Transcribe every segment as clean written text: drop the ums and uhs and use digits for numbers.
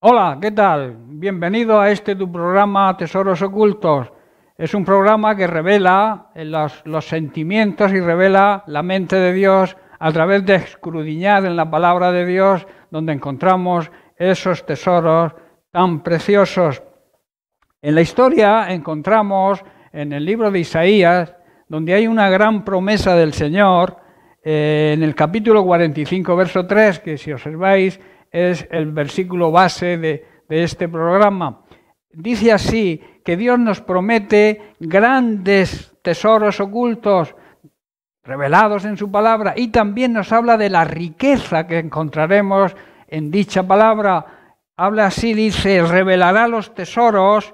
Hola, ¿qué tal? Bienvenido a este tu programa Tesoros Ocultos. Es un programa que revela los sentimientos y revela la mente de Dios a través de escudriñar en la palabra de Dios, donde encontramos esos tesoros tan preciosos. En la historia encontramos en el libro de Isaías, donde hay una gran promesa del Señor, en el capítulo 45, verso 3, que si observáis es el versículo base de este programa. Dice así, que Dios nos promete grandes tesoros ocultos, revelados en su palabra, y también nos habla de la riqueza que encontraremos en dicha palabra. Habla así, dice, revelará los tesoros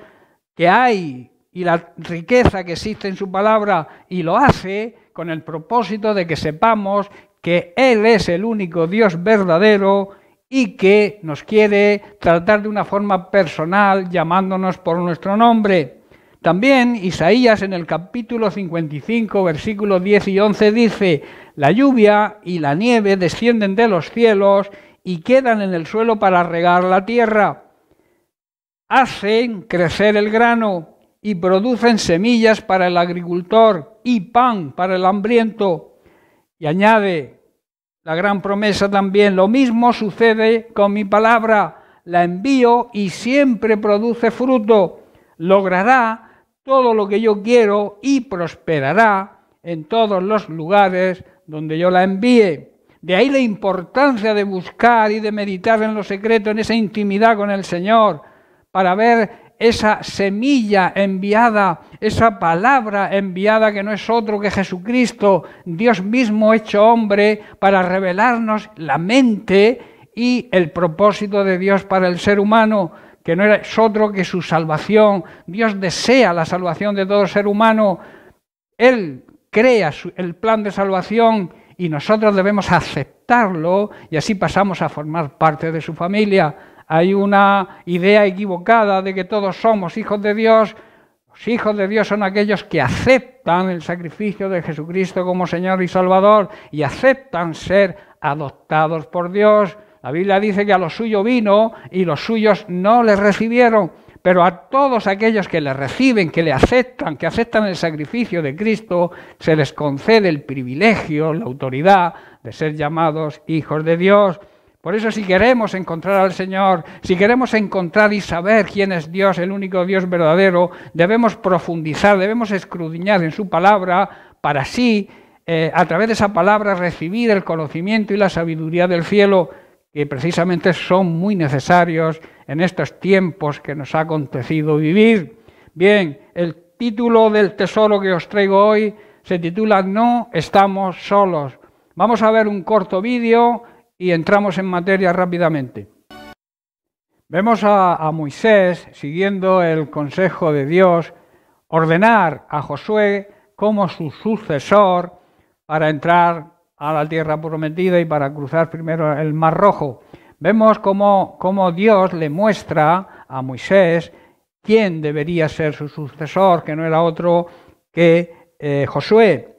que hay y la riqueza que existe en su palabra, y lo hace con el propósito de que sepamos que Él es el único Dios verdadero y que nos quiere tratar de una forma personal, llamándonos por nuestro nombre. También Isaías en el capítulo 55, versículos 10 y 11 dice, la lluvia y la nieve descienden de los cielos y quedan en el suelo para regar la tierra. Hacen crecer el grano y producen semillas para el agricultor y pan para el hambriento. Y añade la gran promesa también, lo mismo sucede con mi palabra, la envío y siempre produce fruto, logrará todo lo que yo quiero y prosperará en todos los lugares donde yo la envíe. De ahí la importancia de buscar y de meditar en lo secreto, en esa intimidad con el Señor, para ver esa semilla enviada, esa palabra enviada que no es otro que Jesucristo, Dios mismo hecho hombre, para revelarnos la mente y el propósito de Dios para el ser humano, que no es otro que su salvación. Dios desea la salvación de todo ser humano. Él crea el plan de salvación y nosotros debemos aceptarlo y así pasamos a formar parte de su familia. Hay una idea equivocada de que todos somos hijos de Dios. Los hijos de Dios son aquellos que aceptan el sacrificio de Jesucristo como Señor y Salvador y aceptan ser adoptados por Dios. La Biblia dice que a los suyos vino y los suyos no le recibieron, pero a todos aquellos que le reciben, que le aceptan, que aceptan el sacrificio de Cristo, se les concede el privilegio, la autoridad de ser llamados hijos de Dios. Por eso si queremos encontrar al Señor, si queremos encontrar y saber quién es Dios, el único Dios verdadero, debemos profundizar, debemos escudriñar en su palabra para así, a través de esa palabra, recibir el conocimiento y la sabiduría del cielo, que precisamente son muy necesarios en estos tiempos que nos ha acontecido vivir. Bien, el título del tesoro que os traigo hoy se titula No estamos solos. Vamos a ver un corto vídeo y entramos en materia rápidamente. Vemos a Moisés, siguiendo el consejo de Dios, ordenar a Josué como su sucesor para entrar a la tierra prometida y para cruzar primero el Mar Rojo. Vemos cómo Dios le muestra a Moisés quién debería ser su sucesor, que no era otro que Josué.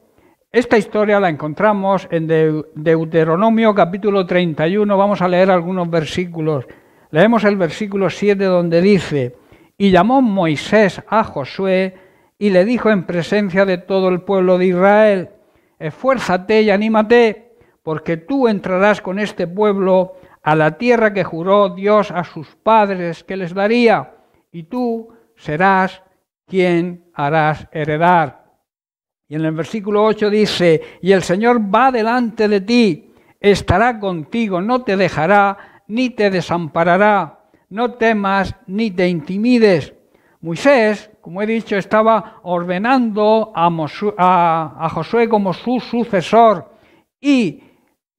Esta historia la encontramos en Deuteronomio capítulo 31, vamos a leer algunos versículos. Leemos el versículo 7 donde dice, y llamó Moisés a Josué y le dijo en presencia de todo el pueblo de Israel, esfuérzate y anímate, porque tú entrarás con este pueblo a la tierra que juró Dios a sus padres que les daría, y tú serás quien harás heredar. Y en el versículo 8 dice, y el Señor va delante de ti, estará contigo, no te dejará ni te desamparará, no temas ni te intimides. Moisés, como he dicho, estaba ordenando a Josué como su sucesor y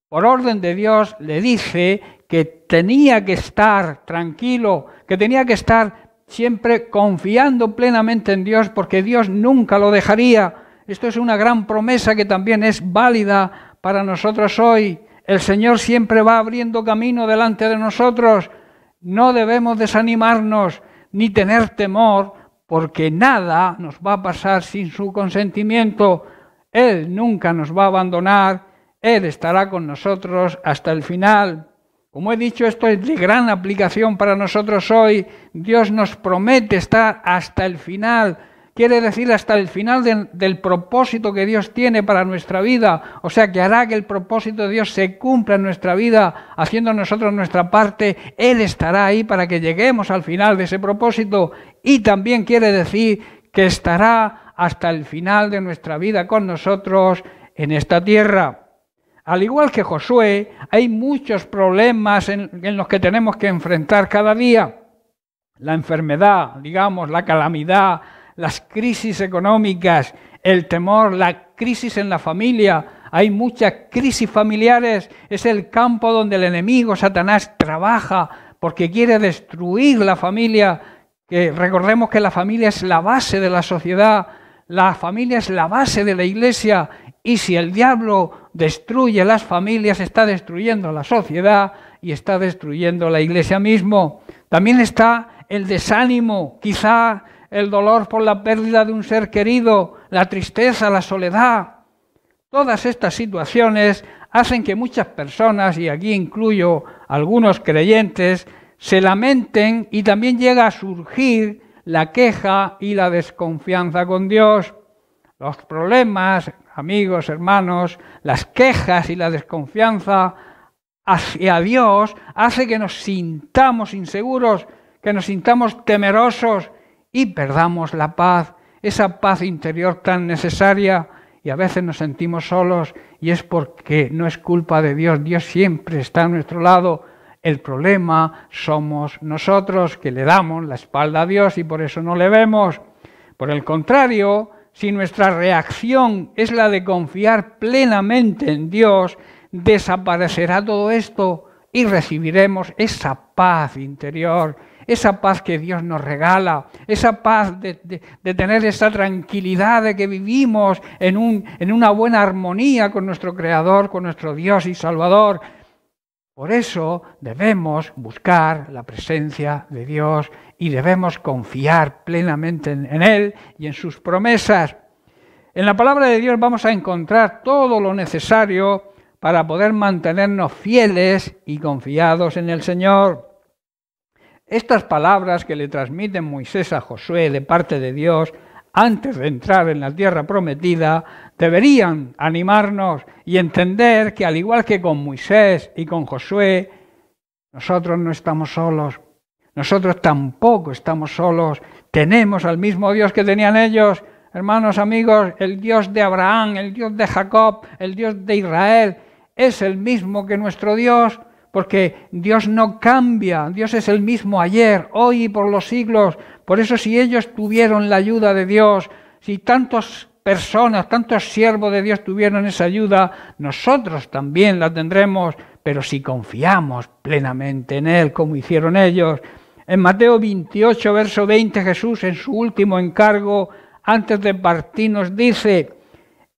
por orden de Dios le dice que tenía que estar tranquilo, que tenía que estar siempre confiando plenamente en Dios porque Dios nunca lo dejaría. Esto es una gran promesa que también es válida para nosotros hoy. El Señor siempre va abriendo camino delante de nosotros. No debemos desanimarnos ni tener temor, porque nada nos va a pasar sin su consentimiento. Él nunca nos va a abandonar. Él estará con nosotros hasta el final. Como he dicho, esto es de gran aplicación para nosotros hoy. Dios nos promete estar hasta el final. Quiere decir hasta el final del propósito que Dios tiene para nuestra vida. O sea, que hará que el propósito de Dios se cumpla en nuestra vida, haciendo nosotros nuestra parte. Él estará ahí para que lleguemos al final de ese propósito. Y también quiere decir que estará hasta el final de nuestra vida con nosotros en esta tierra. Al igual que Josué, hay muchos problemas en los que tenemos que enfrentar cada día. La enfermedad, digamos, la calamidad, las crisis económicas, el temor, la crisis en la familia. Hay muchas crisis familiares. Es el campo donde el enemigo, Satanás, trabaja porque quiere destruir la familia. Que recordemos que la familia es la base de la sociedad, la familia es la base de la iglesia. Y si el diablo destruye las familias, está destruyendo la sociedad y está destruyendo la iglesia mismo. También está el desánimo, quizá el dolor por la pérdida de un ser querido, la tristeza, la soledad. Todas estas situaciones hacen que muchas personas, y aquí incluyo algunos creyentes, se lamenten y también llega a surgir la queja y la desconfianza con Dios. Los problemas, amigos, hermanos, las quejas y la desconfianza hacia Dios hace que nos sintamos inseguros, que nos sintamos temerosos y perdamos la paz, esa paz interior tan necesaria, y a veces nos sentimos solos y es porque no es culpa de Dios. Dios siempre está a nuestro lado. El problema somos nosotros que le damos la espalda a Dios y por eso no le vemos. Por el contrario, si nuestra reacción es la de confiar plenamente en Dios, desaparecerá todo esto y recibiremos esa paz interior, esa paz que Dios nos regala, esa paz de tener esa tranquilidad de que vivimos en una buena armonía con nuestro Creador, con nuestro Dios y Salvador. Por eso debemos buscar la presencia de Dios y debemos confiar plenamente en Él y en sus promesas. En la palabra de Dios vamos a encontrar todo lo necesario para poder mantenernos fieles y confiados en el Señor. Estas palabras que le transmite Moisés a Josué de parte de Dios antes de entrar en la tierra prometida, deberían animarnos y entender que al igual que con Moisés y con Josué, nosotros no estamos solos, nosotros tampoco estamos solos, tenemos al mismo Dios que tenían ellos, hermanos, amigos, el Dios de Abraham, el Dios de Jacob, el Dios de Israel, es el mismo que nuestro Dios, porque Dios no cambia, Dios es el mismo ayer, hoy y por los siglos. Por eso si ellos tuvieron la ayuda de Dios, si tantas personas, tantos siervos de Dios tuvieron esa ayuda, nosotros también la tendremos, pero si confiamos plenamente en Él, como hicieron ellos. En Mateo 28, verso 20, Jesús en su último encargo, antes de partir, nos dice,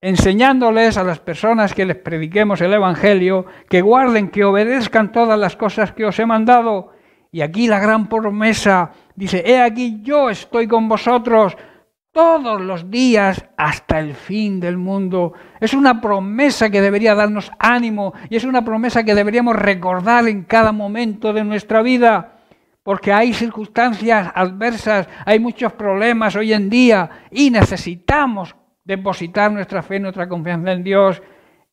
enseñándoles a las personas que les prediquemos el Evangelio, que guarden, que obedezcan todas las cosas que os he mandado. Y aquí la gran promesa, dice, he aquí yo estoy con vosotros todos los días hasta el fin del mundo. Es una promesa que debería darnos ánimo y es una promesa que deberíamos recordar en cada momento de nuestra vida, porque hay circunstancias adversas, hay muchos problemas hoy en día y necesitamos depositar nuestra fe, nuestra confianza en Dios.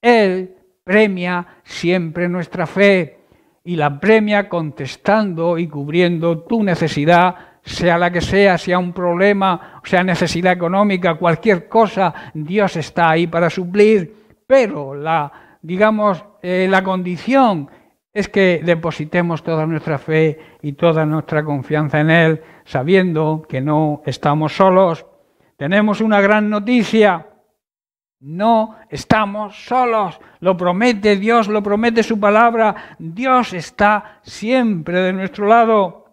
Él premia siempre nuestra fe y la premia contestando y cubriendo tu necesidad, sea la que sea un problema, sea necesidad económica, cualquier cosa, Dios está ahí para suplir, pero la condición es que depositemos toda nuestra fe y toda nuestra confianza en Él, sabiendo que no estamos solos. Tenemos una gran noticia, no estamos solos, lo promete Dios, lo promete su palabra, Dios está siempre de nuestro lado.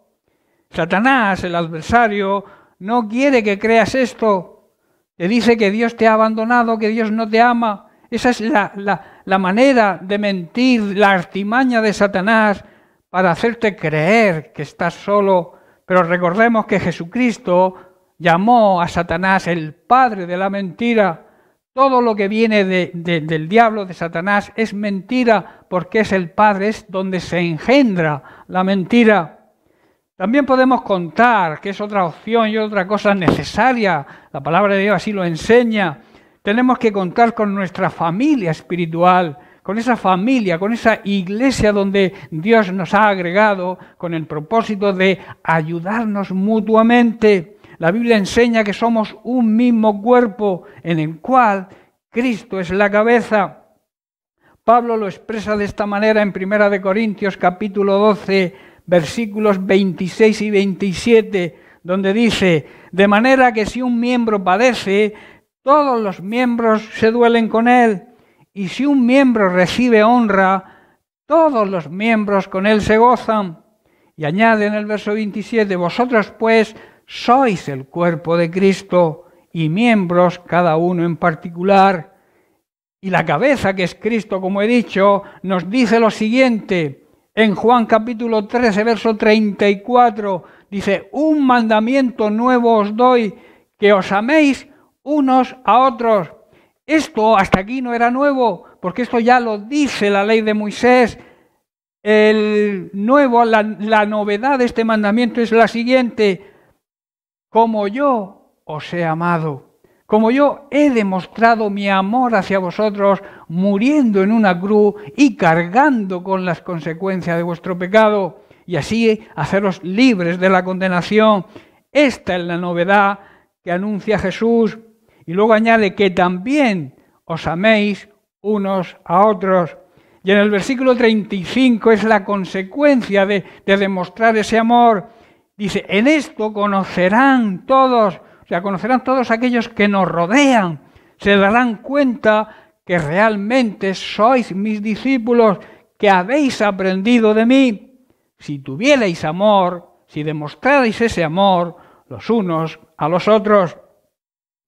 Satanás, el adversario, no quiere que creas esto, te dice que Dios te ha abandonado, que Dios no te ama. Esa es la manera de mentir, la artimaña de Satanás para hacerte creer que estás solo. Pero recordemos que Jesucristo llamó a Satanás el padre de la mentira. Todo lo que viene del diablo, de Satanás, es mentira, porque es el Padre, es donde se engendra la mentira. También podemos contar, que es otra opción y otra cosa necesaria, la palabra de Dios así lo enseña, tenemos que contar con nuestra familia espiritual, con esa familia, con esa iglesia donde Dios nos ha agregado con el propósito de ayudarnos mutuamente. La Biblia enseña que somos un mismo cuerpo en el cual Cristo es la cabeza. Pablo lo expresa de esta manera en 1 Corintios capítulo 12, versículos 26 y 27, donde dice: de manera que si un miembro padece, todos los miembros se duelen con él. Y si un miembro recibe honra, todos los miembros con él se gozan. Y añade en el verso 27, vosotros pues sois el cuerpo de Cristo y miembros cada uno en particular. Y la cabeza, que es Cristo, como he dicho, nos dice lo siguiente. En Juan capítulo 13, verso 34, dice: un mandamiento nuevo os doy, que os améis unos a otros. Esto hasta aquí no era nuevo, porque esto ya lo dice la ley de Moisés. La novedad de este mandamiento es la siguiente: como yo os he amado, como yo he demostrado mi amor hacia vosotros, muriendo en una cruz y cargando con las consecuencias de vuestro pecado, y así haceros libres de la condenación. Esta es la novedad que anuncia Jesús. Y luego añade que también os améis unos a otros. Y en el versículo 35 es la consecuencia de demostrar ese amor. Dice: en esto conocerán todos, o sea, conocerán todos aquellos que nos rodean, se darán cuenta que realmente sois mis discípulos, que habéis aprendido de mí. Si tuvierais amor, si demostrarais ese amor los unos a los otros.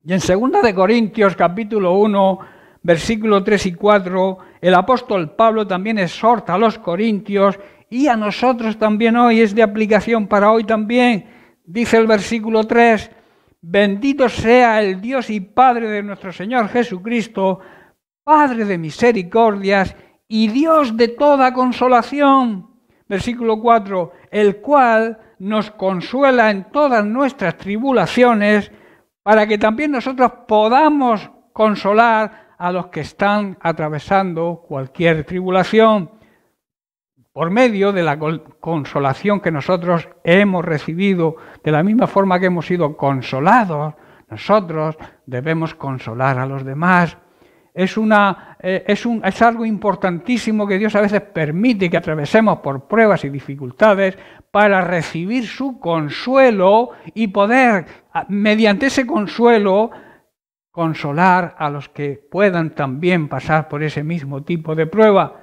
Y en 2 Corintios capítulo 1, versículos 3 y 4, el apóstol Pablo también exhorta a los corintios, y a nosotros también hoy, es de aplicación para hoy también. Dice el versículo 3, bendito sea el Dios y Padre de nuestro Señor Jesucristo, Padre de misericordias y Dios de toda consolación. Versículo 4, el cual nos consuela en todas nuestras tribulaciones, para que también nosotros podamos consolar a los que están atravesando cualquier tribulación, por medio de la consolación que nosotros hemos recibido. De la misma forma que hemos sido consolados, nosotros debemos consolar a los demás. Es algo importantísimo que Dios a veces permite que atravesemos por pruebas y dificultades para recibir su consuelo y poder, mediante ese consuelo, consolar a los que puedan también pasar por ese mismo tipo de prueba.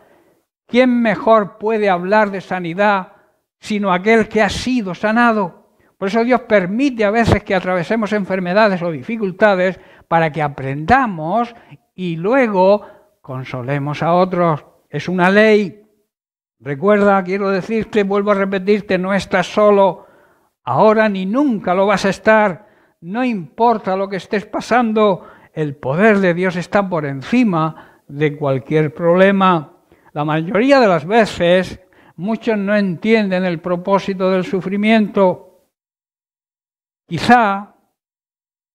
¿Quién mejor puede hablar de sanidad sino aquel que ha sido sanado? Por eso Dios permite a veces que atravesemos enfermedades o dificultades para que aprendamos y luego consolemos a otros. Es una ley. Recuerda, quiero decirte, vuelvo a repetirte, no estás solo. Ahora ni nunca lo vas a estar. No importa lo que estés pasando, el poder de Dios está por encima de cualquier problema. La mayoría de las veces, muchos no entienden el propósito del sufrimiento. Quizá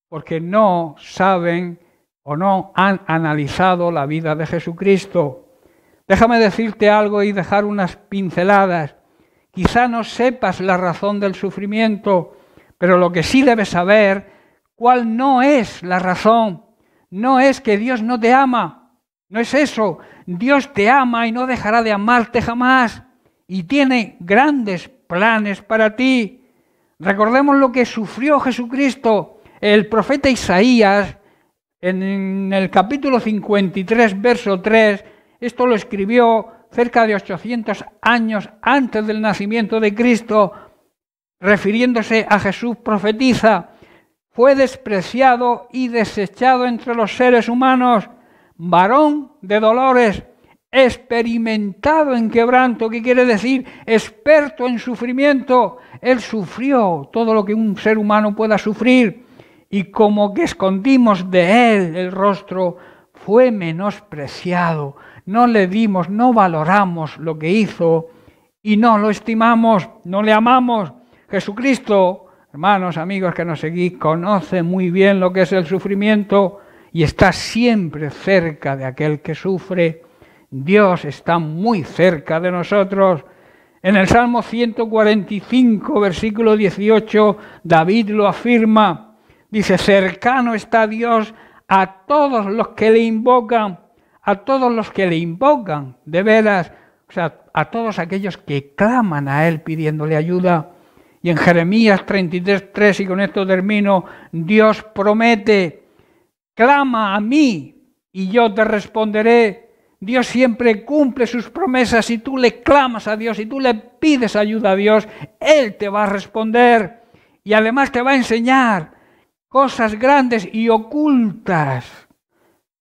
porque no saben o no han analizado la vida de Jesucristo. Déjame decirte algo y dejar unas pinceladas. Quizá no sepas la razón del sufrimiento, pero lo que sí debes saber, cuál no es la razón. No es que Dios no te ama, no es eso. Dios te ama y no dejará de amarte jamás. Y tiene grandes planes para ti. Recordemos lo que sufrió Jesucristo. El profeta Isaías, en el capítulo 53, verso 3, esto lo escribió cerca de 800 años antes del nacimiento de Cristo, refiriéndose a Jesús, profetiza: fue despreciado y desechado entre los seres humanos, varón de dolores, experimentado en quebranto, que quiere decir experto en sufrimiento. Él sufrió todo lo que un ser humano pueda sufrir, y como que escondimos de él el rostro, fue menospreciado no le dimos, no valoramos lo que hizo y no lo estimamos, no le amamos. Jesucristo, hermanos, amigos que nos seguís, conoce muy bien lo que es el sufrimiento y está siempre cerca de aquel que sufre. Dios está muy cerca de nosotros. En el Salmo 145, versículo 18, David lo afirma. Dice, cercano está Dios a todos los que le invocan, a todos los que le invocan, de veras, o sea, a todos aquellos que claman a Él pidiéndole ayuda. Y en Jeremías 33:3, y con esto termino, Dios promete, clama a mí y yo te responderé. Dios siempre cumple sus promesas. Si tú le clamas a Dios, si tú le pides ayuda a Dios, Él te va a responder y además te va a enseñar cosas grandes y ocultas.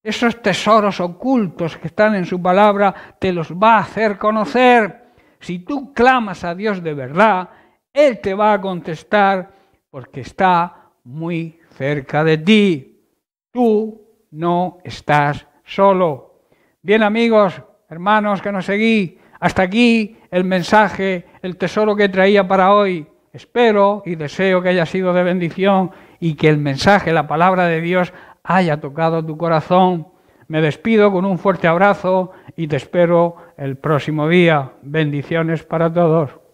Esos tesoros ocultos que están en su palabra te los va a hacer conocer. Si tú clamas a Dios de verdad, Él te va a contestar porque está muy cerca de ti. Tú no estás solo. Bien, amigos, hermanos que nos seguís, hasta aquí el mensaje, el tesoro que traía para hoy. Espero y deseo que haya sido de bendición y que el mensaje, la palabra de Dios, haya tocado tu corazón. Me despido con un fuerte abrazo y te espero el próximo día. Bendiciones para todos.